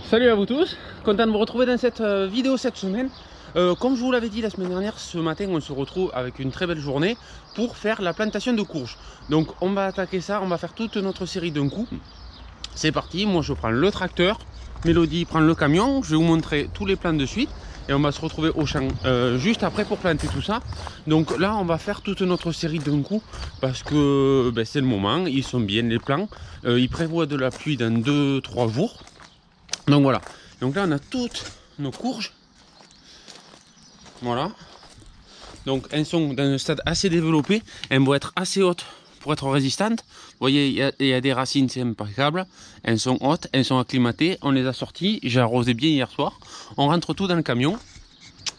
Salut à vous tous, content de vous retrouver dans cette vidéo cette semaine. Comme je vous l'avais dit la semaine dernière, ce matin on se retrouve avec une très belle journée pour faire la plantation de courges. Donc on va attaquer ça, on va faire toute notre série d'un coup. C'est parti, moi je prends le tracteur, Mélodie prend le camion, je vais vous montrer tous les plans de suite. Et on va se retrouver au champ juste après pour planter tout ça. Donc là on va faire toute notre série d'un coup parce que c'est le moment, ils sont bien les plans. Ils prévoient de la pluie dans 2-3 jours. Donc voilà, donc là on a toutes nos courges, voilà, donc elles sont dans un stade assez développé, elles vont être assez hautes pour être résistantes. Vous voyez, il y a des racines, c'est impeccable, elles sont hautes, elles sont acclimatées, on les a sorties, j'ai arrosé bien hier soir, on rentre tout dans le camion,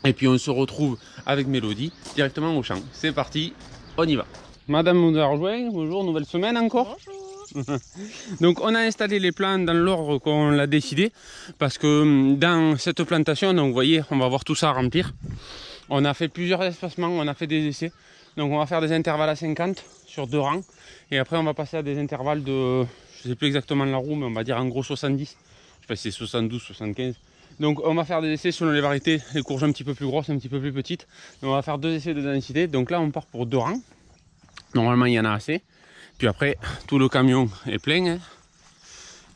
et puis on se retrouve avec Mélodie directement au champ. C'est parti, on y va. Madame nous a rejoint, bonjour, nouvelle semaine encore. Bonjour. Donc on a installé les plants dans l'ordre qu'on l'a décidé parce que dans cette plantation, donc vous voyez, on va voir tout ça remplir. On a fait plusieurs espacements, on a fait des essais. Donc on va faire des intervalles à 50 sur 2 rangs et après on va passer à des intervalles de, je sais plus exactement la roue, mais on va dire en gros 70. Je sais pas si c'est 72, 75. Donc on va faire des essais selon les variétés, les courges un petit peu plus grosses, un petit peu plus petites. Donc on va faire 2 essais de densité. Donc là on part pour 2 rangs. Normalement il y en a assez. Puis après, tout le camion est plein hein,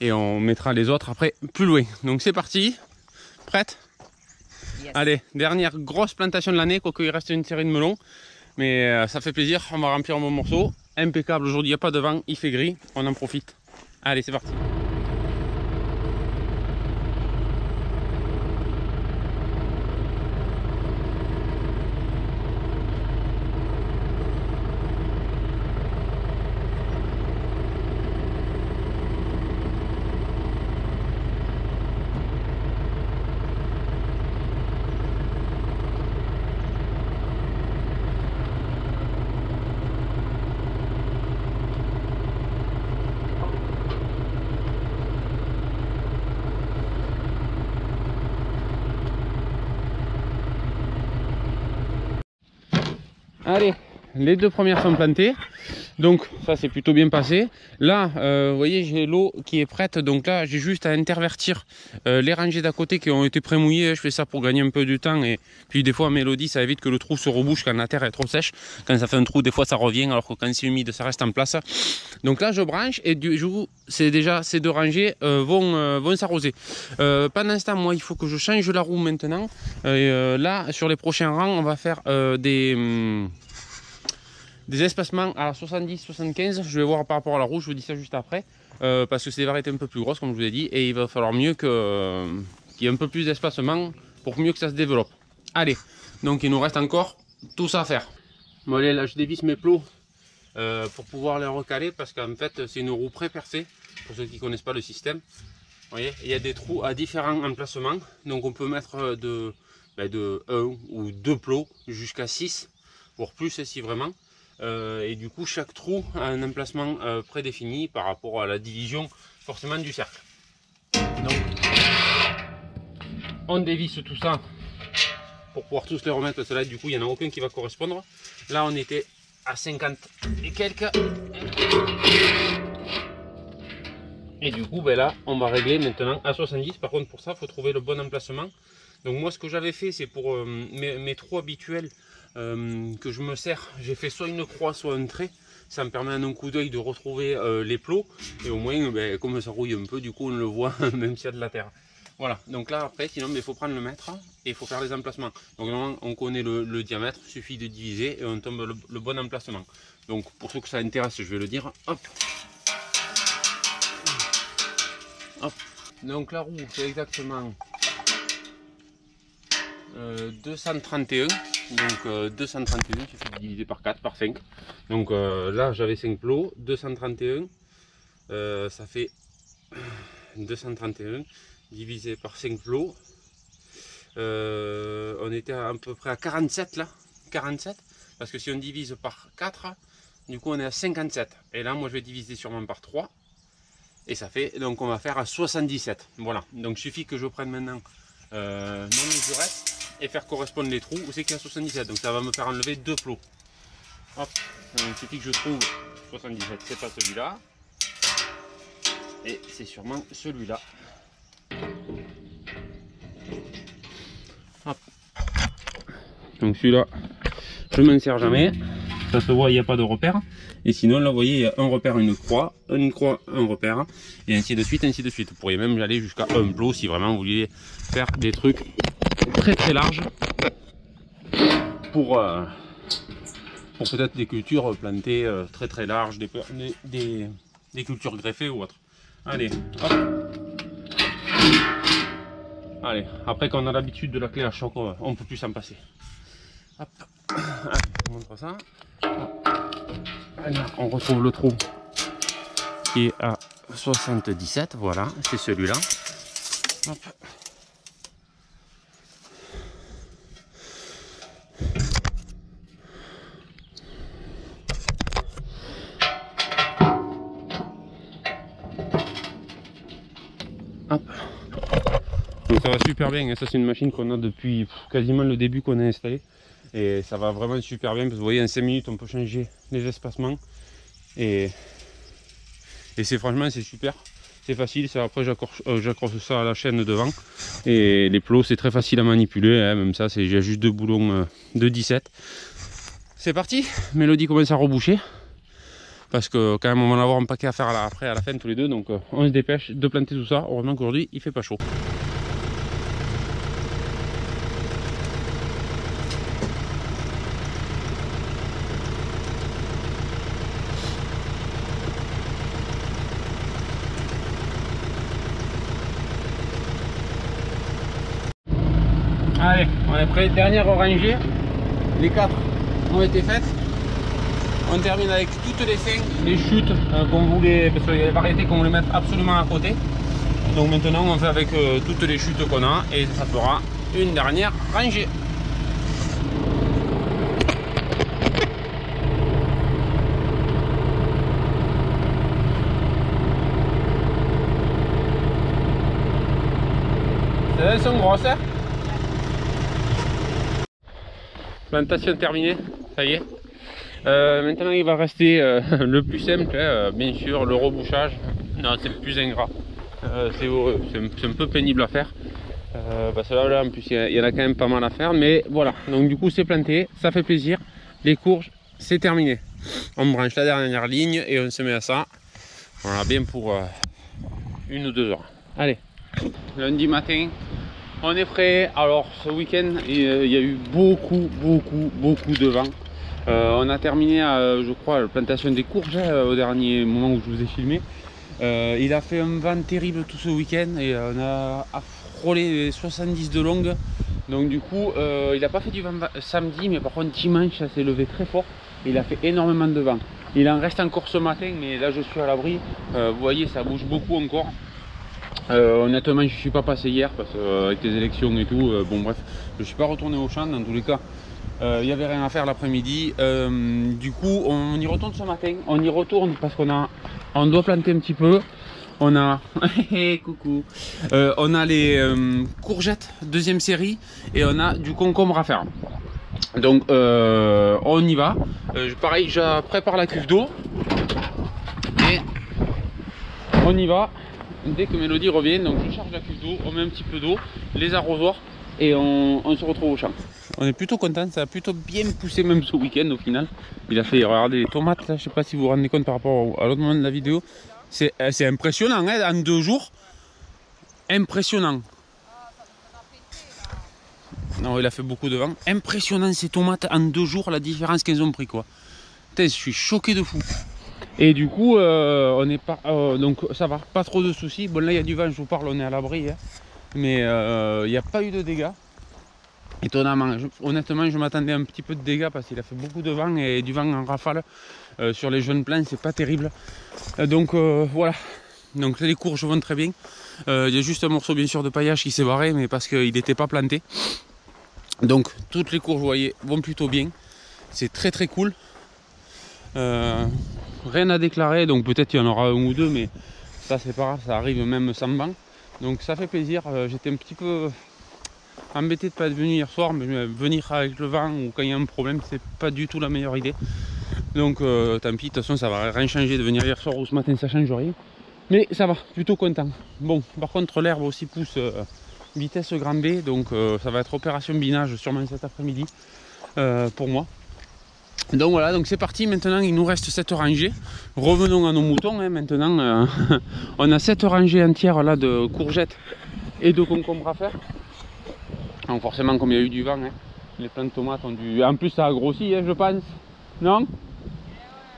et on mettra les autres après plus loin. Donc c'est parti, prête? Yes. Allez, dernière grosse plantation de l'année, quoique il reste une série de melons. Mais ça fait plaisir, on va remplir mon morceau. Impeccable, aujourd'hui il n'y a pas de vent, il fait gris, on en profite. Allez, c'est parti. Allez, les 2 premières sont plantées, donc ça c'est plutôt bien passé. Là, vous voyez, j'ai l'eau qui est prête, donc là j'ai juste à intervertir les rangées d'à côté qui ont été pré-mouillées. Je fais ça pour gagner un peu du temps et puis des fois Mélodie, ça évite que le trou se rebouche quand la terre est trop sèche. Quand ça fait un trou, des fois ça revient, alors que quand c'est humide, ça reste en place. Donc là je branche et du coup, c'est déjà ces 2 rangées vont s'arroser. Pendant ce temps, moi il faut que je change la roue maintenant. Là, sur les prochains rangs, on va faire des espacements à 70-75, je vais voir par rapport à la roue, je vous dis ça juste après, parce que c'est des variétés un peu plus grosses comme je vous ai dit, et il va falloir mieux qu'il y ait un peu plus d'espacement pour mieux que ça se développe. Allez, donc il nous reste encore tout ça à faire. Bon allez, là je dévisse mes plots pour pouvoir les recaler, parce qu'en fait c'est une roue pré-percée, pour ceux qui ne connaissent pas le système. Vous voyez, il y a des trous à différents emplacements, donc on peut mettre de 1 ou 2 plots jusqu'à 6, voire plus si vraiment. Et du coup chaque trou a un emplacement prédéfini par rapport à la division forcément du cercle. Donc on dévisse tout ça pour pouvoir tous les remettre, parce que là du coup il n'y en a aucun qui va correspondre. Là on était à 50 et quelques, et du coup là on va régler maintenant à 70. Par contre pour ça il faut trouver le bon emplacement. Donc moi ce que j'avais fait, c'est pour mes trous habituels que je me sers, j'ai fait soit une croix soit un trait. Ça me permet en un coup d'œil de retrouver les plots, et au moins comme ça rouille un peu, du coup on le voit même s'il y a de la terre. Voilà, donc là après sinon il faut prendre le mètre et il faut faire les emplacements. Donc normalement on connaît le diamètre, il suffit de diviser et on tombe le bon emplacement. Donc pour ceux que ça intéresse, je vais le dire. Hop. Hop. Donc la roue c'est exactement 231, donc 231 il suffit de diviser par 4, par 5. Donc là j'avais 5 plots, 231 ça fait 231 divisé par 5 plots, on était à peu près à 47 là, 47, parce que si on divise par 4, du coup on est à 57, et là moi je vais diviser sûrement par 3, et ça fait, donc on va faire à 77. Voilà, donc il suffit que je prenne maintenant mon mesurette et faire correspondre les trous où c'est qu'il y a 77, donc ça va me faire enlever 2 plots. Hop, donc il suffit que je trouve 77, c'est pas celui-là, et c'est sûrement celui-là. Hop. Donc celui-là, je m'en sers jamais. Ça se voit, il n'y a pas de repère. Et sinon, là, vous voyez, il y a un repère, une croix, un repère, et ainsi de suite, ainsi de suite. Vous pourriez même aller jusqu'à un plot si vraiment vous vouliez faire des trucs très très larges pour peut-être des cultures plantées très très larges, des cultures greffées ou autre. Allez, hop. Allez, après qu'on a l'habitude de la clé à choc, on ne peut plus s'en passer. Hop. Allez, on montre ça. Allez, on retrouve le trou qui est à 77, voilà, c'est celui-là. Hop. Hop. Donc ça va super bien, hein. Ça c'est une machine qu'on a depuis quasiment le début qu'on a installé. Et ça va vraiment super bien parce que vous voyez en 5 minutes on peut changer les espacements. Et c'est franchement c'est super. C'est facile, après j'accroche ça à la chaîne devant. Et les plots c'est très facile à manipuler, hein. Même ça j'ai juste 2 boulons de 17. C'est parti, Mélodie commence à reboucher. Parce que quand même on va en avoir un paquet à faire après à la fin tous les deux. Donc on se dépêche de planter tout ça. Heureusement qu'aujourd'hui il fait pas chaud. Allez, on est prêt, dernière rangée, les 4 ont été faites. On termine avec toutes les fins, les chutes qu'on voulait, parce qu'il y a des variétés qu'on voulait mettre absolument à côté. Donc maintenant on fait avec toutes les chutes qu'on a et ça fera une dernière rangée. Elles sont grosses, hein. Plantation terminée, ça y est. Maintenant il va rester le plus simple, hein, bien sûr, le rebouchage. Non, c'est le plus ingrat. C'est un peu pénible à faire. Parce que là en plus il y en a quand même pas mal à faire. Mais voilà, donc du coup c'est planté, ça fait plaisir. Les courges, c'est terminé. On branche la dernière ligne et on se met à ça. Voilà, bien pour 1 ou 2 heures. Allez, lundi matin. On est prêt. Alors ce week-end il y a eu beaucoup de vent. On a terminé je crois la plantation des courges au dernier moment où je vous ai filmé. Il a fait un vent terrible tout ce week-end et on a frôlé 70 de longue. Donc du coup il n'a pas fait du vent samedi, mais par contre dimanche ça s'est levé très fort. Il a fait énormément de vent. Il en reste encore ce matin, mais là je suis à l'abri. Vous voyez, ça bouge beaucoup encore. Honnêtement je suis pas passé hier parce que avec les élections et tout, bon bref, je suis pas retourné au champ. Dans tous les cas il y avait rien à faire l'après-midi. Du coup on y retourne ce matin, on y retourne parce on doit planter un petit peu. On a coucou, on a les courgettes deuxième série et on a du concombre à faire. Donc on y va. Pareil, je prépare la cuve d'eau et on y va. Dès que Mélodie revient, donc je charge la cuve d'eau, on met un petit peu d'eau, les arrosoirs et on se retrouve au champ. On est plutôt content, ça a plutôt bien poussé même ce week-end au final. Il a fait, regardez les tomates là, je sais pas si vous vous rendez compte par rapport à l'autre moment de la vidéo. C'est impressionnant, hein, en 2 jours. Impressionnant. Non, il a fait beaucoup de vent. Impressionnant ces tomates en 2 jours, la différence qu'elles ont pris quoi. Putain, je suis choqué de fou. Et du coup on est pas donc ça va, pas trop de soucis. Bon là il y a du vent, je vous parle, on est à l'abri, hein. Mais il n'y a pas eu de dégâts étonnamment. Honnêtement je m'attendais à un petit peu de dégâts parce qu'il a fait beaucoup de vent et du vent en rafale sur les jeunes plants, c'est pas terrible. Donc voilà, donc les courges vont très bien. Il y a juste un morceau bien sûr de paillage qui s'est barré, mais parce qu'il n'était pas planté. Donc toutes les courges, vous voyez, vont plutôt bien. C'est très très cool. Rien à déclarer, donc peut-être il y en aura 1 ou 2, mais ça c'est pas grave, ça arrive même sans banc. Donc ça fait plaisir. J'étais un petit peu embêté de ne pas être venu hier soir, mais venir avec le vent ou quand il y a un problème, c'est pas du tout la meilleure idée. Donc tant pis, de toute façon ça va rien changer de venir hier soir ou ce matin, ça change rien. Mais ça va, plutôt content. Bon, par contre l'herbe aussi pousse vitesse grand B, donc ça va être opération binage sûrement cet après-midi pour moi. Donc voilà, donc c'est parti. Maintenant il nous reste cette rangée. Revenons à nos moutons, hein. Maintenant on a cette rangée entière là de courgettes et de concombres à faire. Donc forcément comme il y a eu du vent, hein, les plants de tomates ont dû... En plus ça a grossi, hein, je pense. Non?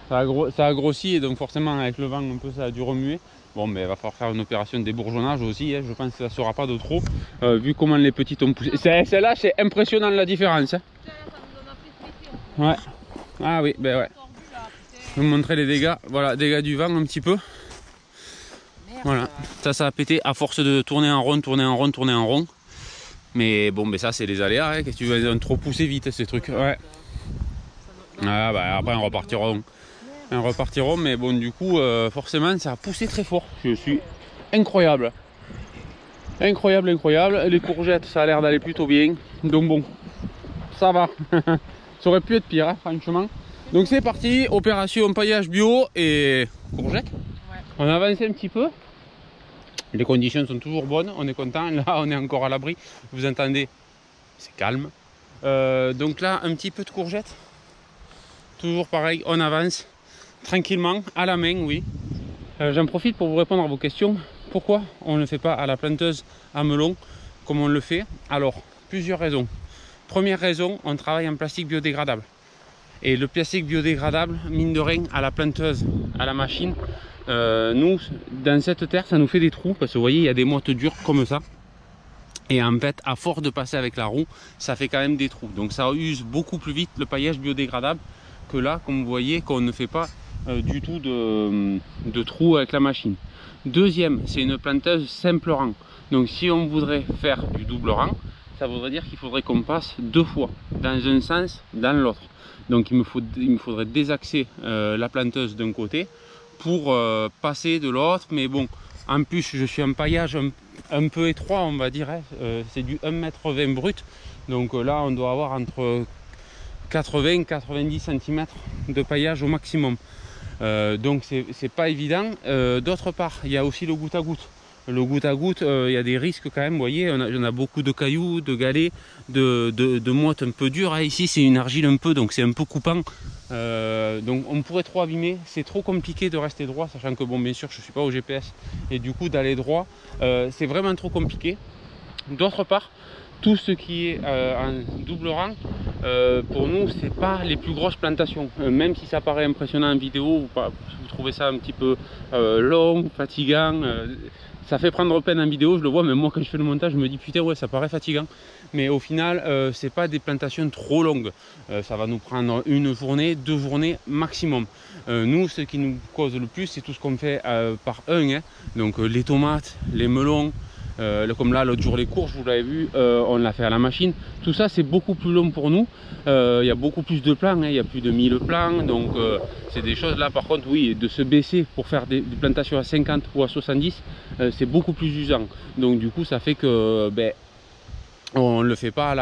Ça a grossi et donc forcément avec le vent un peu ça a dû remuer. Bon mais il va falloir faire une opération de débourgeonnage aussi, hein. Je pense que ça ne sera pas de trop vu comment les petites ont poussé. Celle-là c'est impressionnant la différence, hein. Ouais. Ah oui, ben ouais. Je vais vous montrer les dégâts. Voilà, dégâts du vent un petit peu. Voilà, ça a pété à force de tourner en rond, tourner en rond, tourner en rond. Mais bon, mais ça c'est les aléas, hein. Qu'est-ce que tu veux, ils ont trop poussé vite ces trucs. Ouais. Ah bah après on repartiront, mais bon du coup forcément ça a poussé très fort. Je suis incroyable. Incroyable. Les courgettes ça a l'air d'aller plutôt bien. Donc bon, ça va. Ça aurait pu être pire, hein, franchement. Donc c'est parti, opération paillage bio et courgettes. Ouais. On avance un petit peu. Les conditions sont toujours bonnes, on est content. Là on est encore à l'abri. Vous entendez, c'est calme. Donc là un petit peu de courgettes. Toujours pareil, on avance tranquillement, à la main, oui. J'en profite pour vous répondre à vos questions. Pourquoi on ne le fait pas à la planteuse à melon comme on le fait? Alors, plusieurs raisons. Première raison, on travaille en plastique biodégradable. Et le plastique biodégradable, mine de rien, à la planteuse, à la machine, nous, dans cette terre, ça nous fait des trous. Parce que vous voyez, il y a des mottes dures comme ça. Et en fait, à force de passer avec la roue, ça fait quand même des trous. Donc ça use beaucoup plus vite le paillage biodégradable que là, comme vous voyez, qu'on ne fait pas du tout de trous avec la machine. Deuxième, c'est une planteuse simple rang. Donc si on voudrait faire du double rang, ça voudrait dire qu'il faudrait qu'on passe deux fois, dans un sens, dans l'autre. Donc il me faudrait désaxer la planteuse d'un côté pour passer de l'autre. Mais bon, en plus je suis en paillage un peu étroit, on va dire, hein. C'est du 1,20 m brut. Donc là on doit avoir entre 80 et 90 cm de paillage au maximum. Donc c'est pas évident. D'autre part, il y a aussi le goutte à goutte. Le goutte à goutte, il y a des risques quand même. Vous voyez, on a beaucoup de cailloux, de galets, de mottes un peu dures. Ici, c'est une argile un peu, donc c'est un peu coupant. Donc on pourrait trop abîmer. C'est trop compliqué de rester droit, sachant que bon, bien sûr, je suis pas au GPS et du coup d'aller droit, c'est vraiment trop compliqué. D'autre part, tout ce qui est en double rang, pour nous, c'est pas les plus grosses plantations. Même si ça paraît impressionnant en vidéo, vous trouvez ça un petit peu long, fatigant. Ça fait prendre peine en vidéo, je le vois, même moi quand je fais le montage, je me dis putain ouais ça paraît fatigant. Mais au final, c'est pas des plantations trop longues. Ça va nous prendre une journée, 2 journées maximum. Nous, ce qui nous cause le plus, c'est tout ce qu'on fait par un. Hein. Donc les tomates, les melons, comme là l'autre jour les courges, vous l'avez vu, on l'a fait à la machine. Tout ça c'est beaucoup plus long pour nous. Il y a beaucoup plus de plants, hein. Il y a plus de 1000 plants. Donc c'est des choses là par contre, oui, de se baisser pour faire des plantations à 50 ou à 70, c'est beaucoup plus usant. Donc du coup ça fait que on ne le fait pas à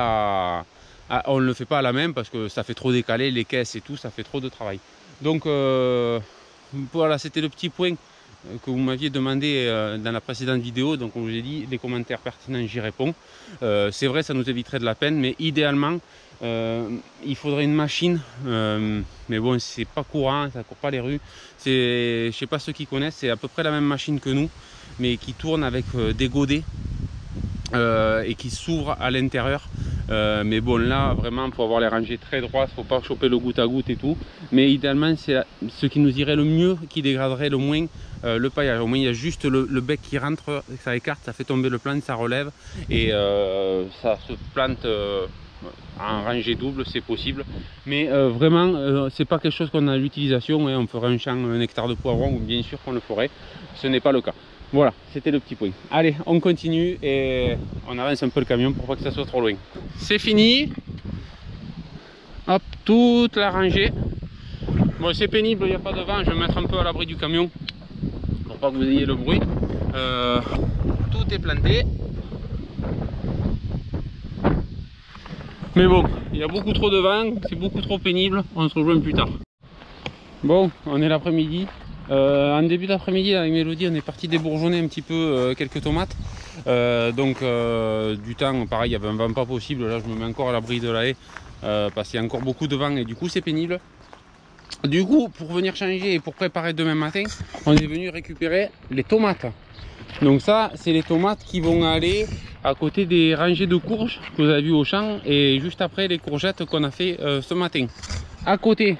la main parce que ça fait trop décaler les caisses et tout, ça fait trop de travail. Donc voilà, c'était le petit point que vous m'aviez demandé dans la précédente vidéo. Donc comme je vous ai dit, les commentaires pertinents, j'y réponds. C'est vrai, ça nous éviterait de la peine, mais idéalement il faudrait une machine, mais bon c'est pas courant, ça court pas les rues. Je sais pas ceux qui connaissent, c'est à peu près la même machine que nous, mais qui tourne avec des godets et qui s'ouvre à l'intérieur. Mais bon là vraiment il faut avoir les rangées très droites, faut pas choper le goutte à goutte et tout. Mais idéalement c'est ce qui nous irait le mieux, qui dégraderait le moins le paillage. Au moins il y a juste le bec qui rentre, ça écarte, ça fait tomber le plant, ça relève et ça se plante en rangée double, c'est possible. Mais vraiment c'est pas quelque chose qu'on a à l'utilisation, hein. On ferait un champ, un hectare de poivrons, ou bien sûr qu'on le ferait, ce n'est pas le cas. Voilà, c'était le petit point. Allez, on continue et on avance un peu le camion pour pas que ça soit trop loin. C'est fini. Hop, toute la rangée. Bon, c'est pénible, il n'y a pas de vent. Je vais me mettre un peu à l'abri du camion pour pas que vous ayez le bruit. Tout est planté. Mais bon, il y a beaucoup trop de vent, c'est beaucoup trop pénible. On se rejoint plus tard. Bon, on est l'après-midi. En début d'après-midi avec Mélodie, on est parti débourgeonner un petit peu quelques tomates. Du temps, pareil, il y avait un vent pas possible. Là, je me mets encore à l'abri de la haie parce qu'il y a encore beaucoup de vent et du coup, c'est pénible. Du coup, pour venir changer et pour préparer demain matin, on est venu récupérer les tomates. Donc ça, c'est les tomates qui vont aller à côté des rangées de courges que vous avez vu au champ et juste après les courgettes qu'on a fait ce matin. À côté,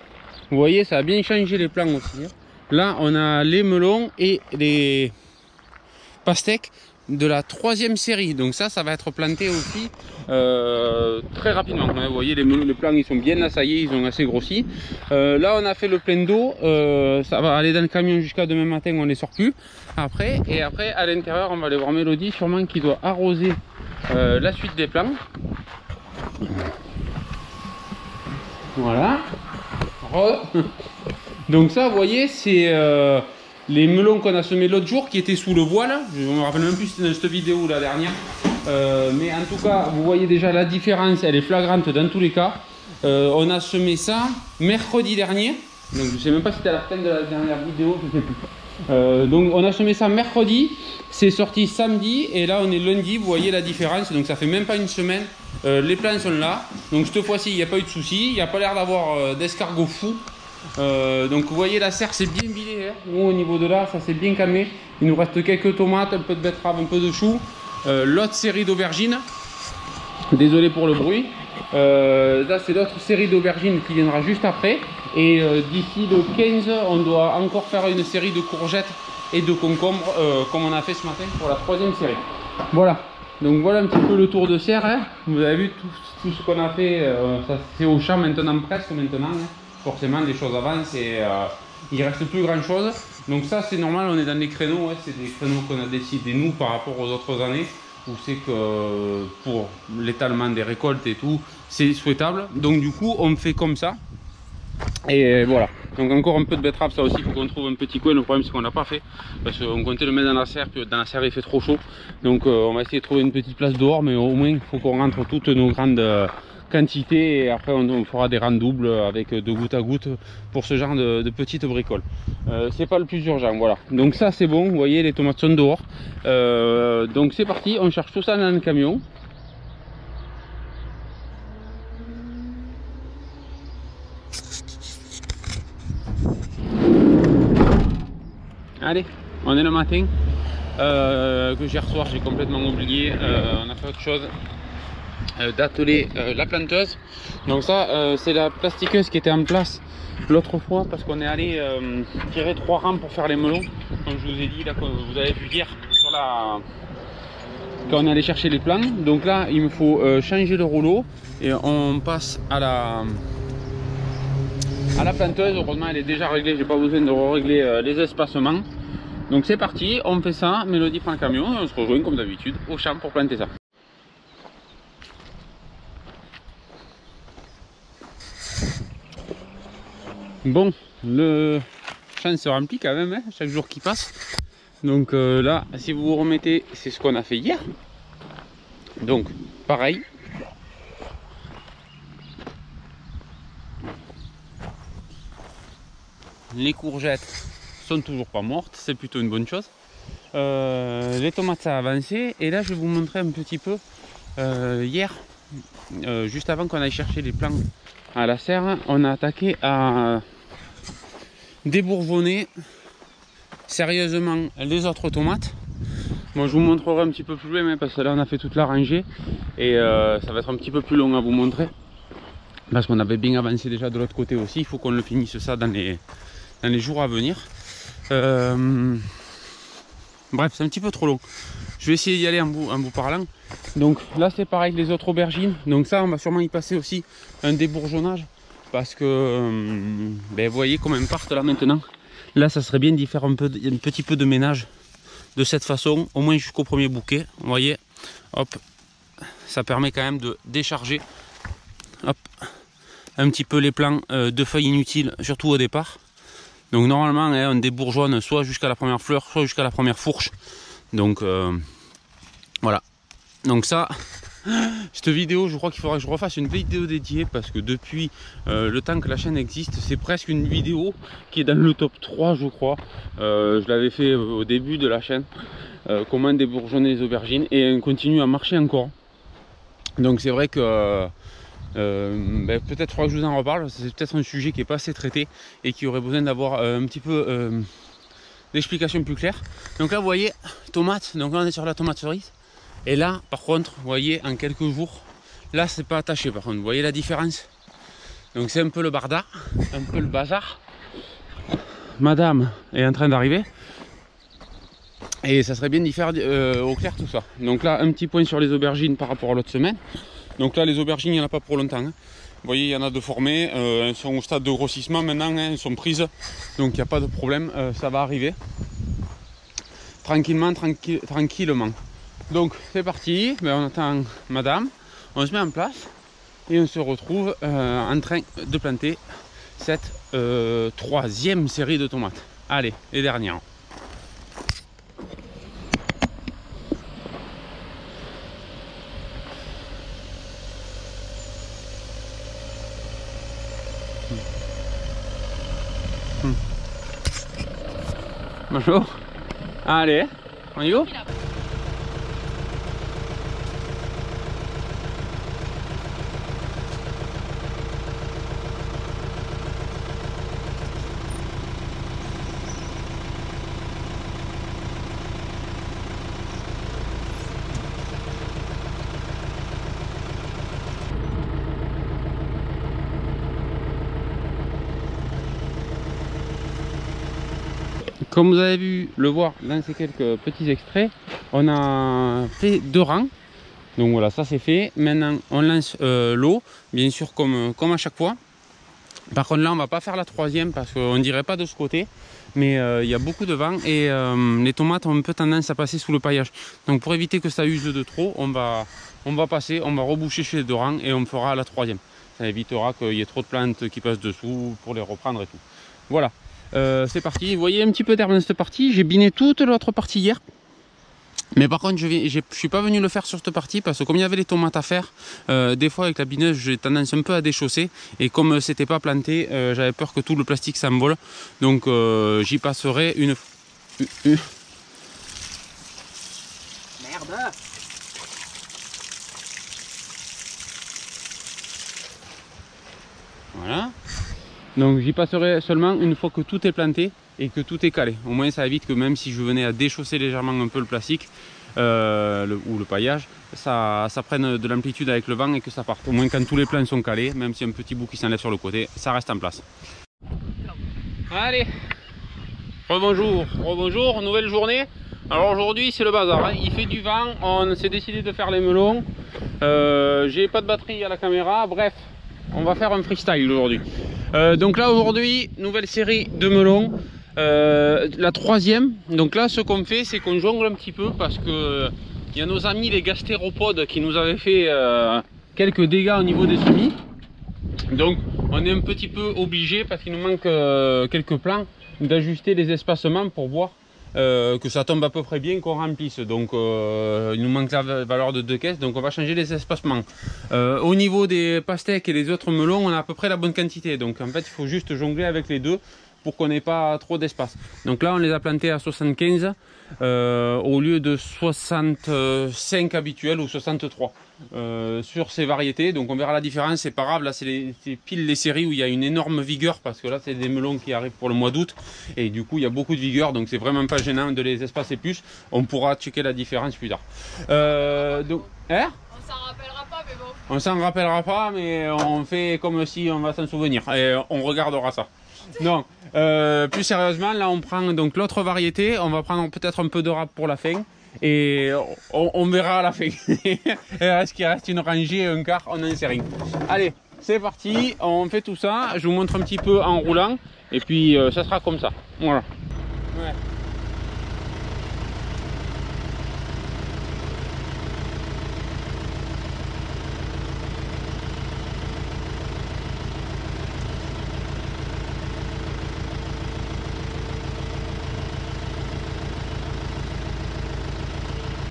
vous voyez, ça a bien changé les plans aussi. Là, on a les melons et les pastèques de la 3e série. Donc ça va être planté aussi très rapidement. Vous voyez, les melons, les plants, ils sont bien assaillés, ils ont assez grossi. Là, on a fait le plein d'eau. Ça va aller dans le camion jusqu'à demain matin, on les sort plus. Après, à l'intérieur, on va aller voir Mélodie, sûrement qui doit arroser la suite des plants. Voilà. Donc ça, vous voyez, c'est les melons qu'on a semés l'autre jour qui étaient sous le voile. Je ne me rappelle même plus si c'était dans cette vidéo ou la dernière. Mais en tout cas, vous voyez déjà la différence, elle est flagrante dans tous les cas. On a semé ça mercredi dernier. Donc je ne sais même pas si c'était à la fin de la dernière vidéo, je ne sais plus. Donc on a semé ça mercredi, c'est sorti samedi et là on est lundi, vous voyez la différence. Donc ça fait même pas une semaine. Les plants sont là. Donc cette fois-ci, il n'y a pas eu de soucis. Il n'y a pas l'air d'avoir d'escargot fou. Donc vous voyez la serre c'est bien bilé, hein. Nous au niveau de là ça s'est bien calmé. Il nous reste quelques tomates, un peu de betterave, un peu de chou, l'autre série d'aubergines, désolé pour le bruit, là c'est l'autre série d'aubergines qui viendra juste après et d'ici le 15 on doit encore faire une série de courgettes et de concombres comme on a fait ce matin pour la 3e série. Voilà, donc voilà un petit peu le tour de serre, hein. Vous avez vu tout ce qu'on a fait, ça c'est au champ maintenant, presque maintenant, hein. Forcément les choses avancent et il ne reste plus grand chose. Donc ça c'est normal, on est dans des créneaux, hein. C'est des créneaux qu'on a décidé nous par rapport aux autres années où c'est que pour l'étalement des récoltes et tout c'est souhaitable. Donc du coup on fait comme ça et voilà. Donc encore un peu de betterave, ça aussi il faut qu'on trouve un petit coin. Le problème c'est qu'on l'a pas fait parce qu'on comptait le mettre dans la serre, puis dans la serre il fait trop chaud. Donc on va essayer de trouver une petite place dehors, mais au moins il faut qu'on rentre toutes nos grandes quantité et après on fera des rangs doubles avec de goutte à goutte pour ce genre de petites bricoles. C'est pas le plus urgent, voilà. Donc ça c'est bon, vous voyez les tomates sont dehors. Donc c'est parti, on cherche tout ça dans le camion. Allez, on est le matin. Que hier soir j'ai complètement oublié, on a fait autre chose. D'atteler la planteuse. Donc ça c'est la plastiqueuse qui était en place l'autre fois parce qu'on est allé tirer 3 rames pour faire les melons comme je vous ai dit là, comme vous avez vu hier sur la quand on est allé chercher les plants. Donc là il me faut changer le rouleau et on passe à la planteuse. Heureusement elle est déjà réglée, j'ai pas besoin de régler les espacements. Donc c'est parti, on fait ça, Mélodie prend le camion et on se rejoint comme d'habitude au champ pour planter ça. Bon, le champ se remplit quand même, hein, chaque jour qui passe. Donc là, si vous vous remettez, c'est ce qu'on a fait hier. Donc, pareil. Les courgettes sont toujours pas mortes, c'est plutôt une bonne chose. Les tomates, ça a avancé. Et là, je vais vous montrer un petit peu hier, juste avant qu'on aille chercher les plants à la serre, on a attaqué à débourgeonner sérieusement les autres tomates. Moi je vous montrerai un petit peu plus loin parce que là on a fait toute la rangée et ça va être un petit peu plus long à vous montrer parce qu'on avait bien avancé déjà de l'autre côté aussi. Il faut qu'on le finisse ça dans les jours à venir. Bref, c'est un petit peu trop long. Je vais essayer d'y aller en bout parlant. Donc là c'est pareil que les autres aubergines. Donc ça on va sûrement y passer aussi un débourgeonnage. Parce que ben, vous voyez comment elles partent là maintenant. Là ça serait bien d'y faire un petit peu de ménage de cette façon, au moins jusqu'au premier bouquet. Vous voyez, hop, ça permet quand même de décharger hop, un petit peu les plants de feuilles inutiles, surtout au départ. Donc normalement hein, on débourgeonne soit jusqu'à la première fleur, soit jusqu'à la première fourche. Donc voilà. Donc ça, cette vidéo, je crois qu'il faudra que je refasse une vidéo dédiée parce que depuis le temps que la chaîne existe, c'est presque une vidéo qui est dans le top 3 je crois. Je l'avais fait au début de la chaîne. comment débourgeonner les aubergines, et on continue à marcher encore. Donc c'est vrai que peut-être faudra que je vous en reparle, c'est peut-être un sujet qui n'est pas assez traité et qui aurait besoin d'avoir un petit peu d'explications plus claires. Donc là vous voyez, tomate, donc là on est sur la tomate cerise, et là par contre vous voyez en quelques jours, là c'est pas attaché par contre, vous voyez la différence. Donc c'est un peu le barda, un peu le bazar. Madame est en train d'arriver et ça serait bien d'y faire au clair tout ça. Donc là un petit point sur les aubergines par rapport à l'autre semaine. Donc là les aubergines il n'y en a pas pour longtemps, hein. Vous voyez il y en a de formées, elles sont au stade de grossissement maintenant, hein, elles sont prises, donc il n'y a pas de problème, ça va arriver tranquillement, tranquillement. Donc c'est parti, on attend madame, on se met en place et on se retrouve en train de planter cette troisième série de tomates. Allez, les dernières. Bonjour. Allez, on y va? Comme vous avez vu le voir dans ces quelques petits extraits, on a fait 2 rangs. Donc voilà, ça c'est fait. Maintenant on lance l'eau, bien sûr comme à chaque fois. Par contre là on va pas faire la troisième parce qu'on dirait pas de ce côté. Mais il y a beaucoup de vent et les tomates ont un peu tendance à passer sous le paillage. Donc pour éviter que ça use de trop, on va passer, on va reboucher chez les 2 rangs et on fera la troisième. Ça évitera qu'il y ait trop de plantes qui passent dessous pour les reprendre et tout. Voilà. C'est parti, vous voyez un petit peu d'herbe dans cette partie, j'ai biné toute l'autre partie hier. Mais par contre je suis pas venu le faire sur cette partie parce que comme il y avait les tomates à faire, des fois avec la bineuse j'ai tendance un peu à déchausser. Et comme c'était pas planté, j'avais peur que tout le plastique s'envole. Donc j'y passerai une... Merde. Voilà. Donc j'y passerai seulement une fois que tout est planté et que tout est calé. Au moins ça évite que même si je venais à déchausser légèrement un peu le plastique ou le paillage, ça prenne de l'amplitude avec le vent et que ça parte. Au moins quand tous les plants sont calés, même s'il y a un petit bout qui s'enlève sur le côté, ça reste en place. Allez, rebonjour, rebonjour, nouvelle journée. Alors aujourd'hui c'est le bazar, hein. Il fait du vent, on s'est décidé de faire les melons. J'ai pas de batterie à la caméra, bref. On va faire un freestyle aujourd'hui. Donc là aujourd'hui, nouvelle série de melons, la troisième. Donc là ce qu'on fait c'est qu'on jongle un petit peu parce que il y a nos amis les gastéropodes qui nous avaient fait quelques dégâts au niveau des semis. Donc on est un petit peu obligé parce qu'il nous manque quelques plants d'ajuster les espacements pour voir que ça tombe à peu près bien, qu'on remplisse. Donc il nous manque la valeur de 2 caisses, donc on va changer les espacements. Au niveau des pastèques et les autres melons, on a à peu près la bonne quantité. Donc en fait il faut juste jongler avec les deux pour qu'on n'ait pas trop d'espace. Donc là on les a plantés à 75 au lieu de 65 habituels ou 63 sur ces variétés. Donc on verra la différence, c'est pas grave. Là c'est pile les séries où il y a une énorme vigueur parce que là c'est des melons qui arrivent pour le mois d'août et du coup il y a beaucoup de vigueur, donc c'est vraiment pas gênant de les espacer plus. On pourra checker la différence plus tard. Donc, hein? On s'en rappellera pas, mais bon. On s'en rappellera pas, mais on fait comme si on va s'en souvenir et on regardera ça. Non, plus sérieusement, là on prend donc l'autre variété, on va prendre peut-être un peu de râpe pour la fin et on verra à la fin. Est-ce qu'il reste une rangée, un quart, on n'en sait rien. Allez, c'est parti, on fait tout ça, je vous montre un petit peu en roulant et puis ça sera comme ça. Voilà. Ouais.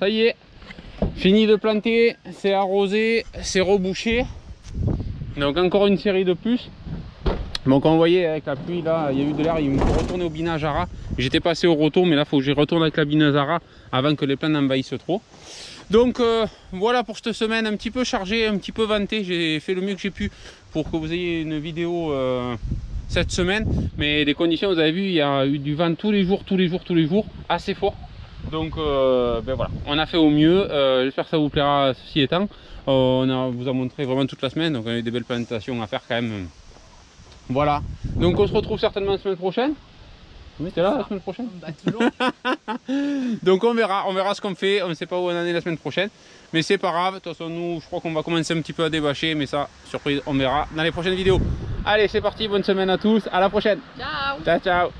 Ça y est, fini de planter, c'est arrosé, c'est rebouché. Donc encore une série de plus. Bon, comme vous voyez avec la pluie là, il y a eu de l'air, il me faut retourner au binage ARA. J'étais passé au roto, mais là il faut que j'y retourne avec la binage ARA avant que les plants n'envahissent trop. Donc voilà pour cette semaine un petit peu chargée, un petit peu vantée. J'ai fait le mieux que j'ai pu pour que vous ayez une vidéo cette semaine. Mais les conditions, vous avez vu, il y a eu du vent tous les jours, assez fort. Donc ben voilà, on a fait au mieux. J'espère que ça vous plaira ceci étant. On vous a montré vraiment toute la semaine, donc on a eu des belles plantations à faire quand même. Voilà, donc on se retrouve certainement la semaine prochaine. Oui, t'es là la semaine prochaine? Bah, toujours. Donc on verra ce qu'on fait. On ne sait pas où on en est la semaine prochaine, mais c'est pas grave. De toute façon, nous, je crois qu'on va commencer un petit peu à débâcher, mais ça, surprise, on verra dans les prochaines vidéos. Allez, c'est parti, bonne semaine à tous, à la prochaine. Ciao. Ciao, ciao.